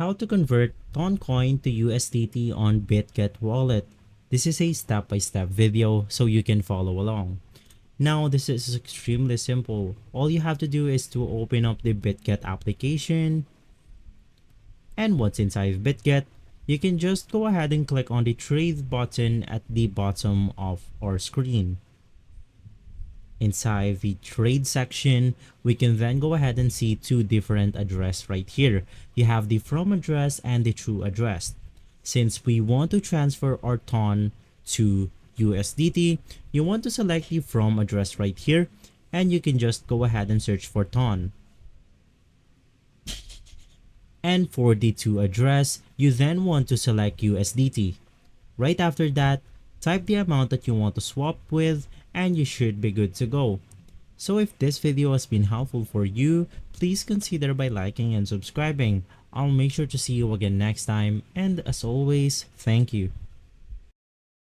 How to convert Toncoin to USDT on Bitget wallet. This is a step-by-step video so you can follow along. Now this is extremely simple. All you have to do is to open up the Bitget application, and once inside Bitget, you can just go ahead and click on the trade button at the bottom of our screen. Inside the trade section, we can then go ahead and see two different address right here. You have the from address and the true address. Since we want to transfer our TON to USDT, you want to select the from address right here, and you can just go ahead and search for TON. And for the to address, you then want to select USDT. Right after that, type the amount that you want to swap with, and you should be good to go. So if this video has been helpful for you, please consider by liking and subscribing. I'll make sure to see you again next time, and as always, thank you.